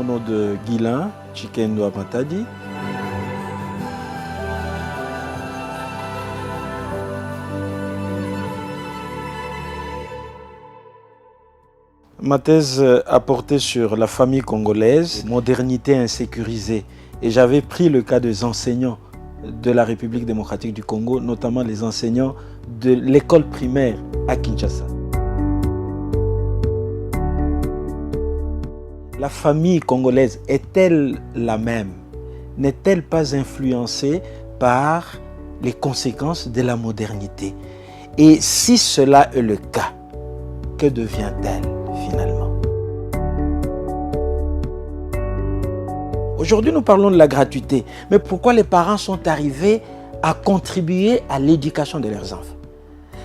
nom de Guilain Chikendo Matadi. Ma thèse a porté sur la famille congolaise, modernité insécurisée. Et j'avais pris le cas des enseignants de la République démocratique du Congo, notamment les enseignants de l'école primaire à Kinshasa. La famille congolaise est-elle la même? N'est-elle pas influencée par les conséquences de la modernité? Et si cela est le cas, que devient-elle finalement? Aujourd'hui, nous parlons de la gratuité, mais pourquoi les parents sont arrivés à contribuer à l'éducation de leurs enfants?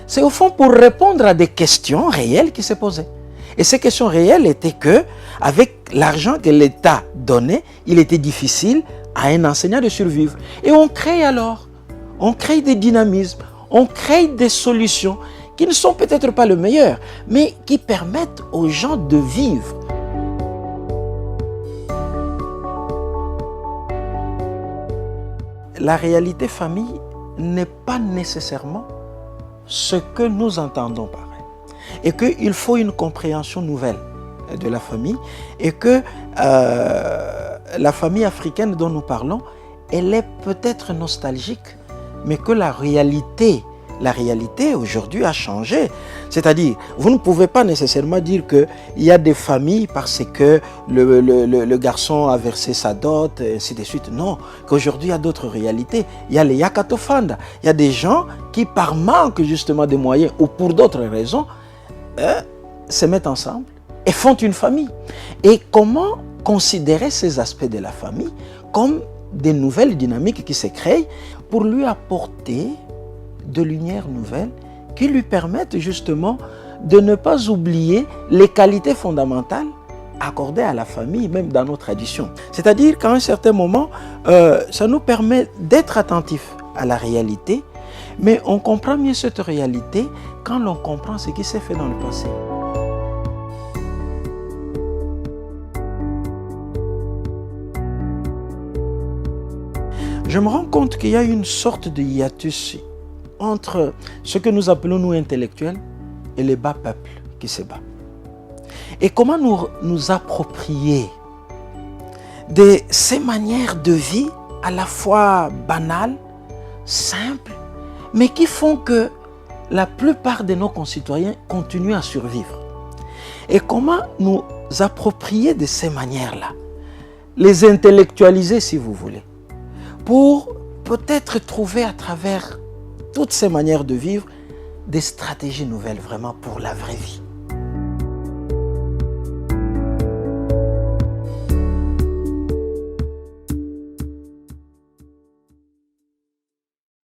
C'est au fond pour répondre à des questions réelles qui se posaient. Et ces questions réelles étaient que, avec l'argent que l'État donnait, il était difficile à un enseignant de survivre. Et on crée des dynamismes, on crée des solutions qui ne sont peut-être pas le meilleur, mais qui permettent aux gens de vivre. La réalité famille n'est pas nécessairement ce que nous entendons par elle. Et qu'il faut une compréhension nouvelle de la famille et que la famille africaine dont nous parlons, elle est peut-être nostalgique, mais que la réalité aujourd'hui a changé. C'est-à-dire, vous ne pouvez pas nécessairement dire qu'il y a des familles parce que le garçon a versé sa dot, et ainsi de suite. Non, qu'aujourd'hui il y a d'autres réalités. Il y a les Yakatofanda. Il y a des gens qui, par manque justement de moyens ou pour d'autres raisons, se mettent ensemble et font une famille. Et comment considérer ces aspects de la famille comme des nouvelles dynamiques qui se créent pour lui apporter de lumière nouvelle qui lui permettent justement de ne pas oublier les qualités fondamentales accordées à la famille, même dans nos traditions. C'est-à-dire qu'à un certain moment, ça nous permet d'être attentifs à la réalité, mais on comprend mieux cette réalité quand l'on comprend ce qui s'est fait dans le passé. Je me rends compte qu'il y a une sorte de hiatus entre ce que nous appelons nous intellectuels et les bas peuples qui se battent. Et comment nous approprier de ces manières de vie à la fois banales, simples, mais qui font que la plupart de nos concitoyens continuent à survivre. Et comment nous approprier de ces manières-là, les intellectualiser si vous voulez, pour peut-être trouver à travers toutes ces manières de vivre des stratégies nouvelles vraiment pour la vraie vie.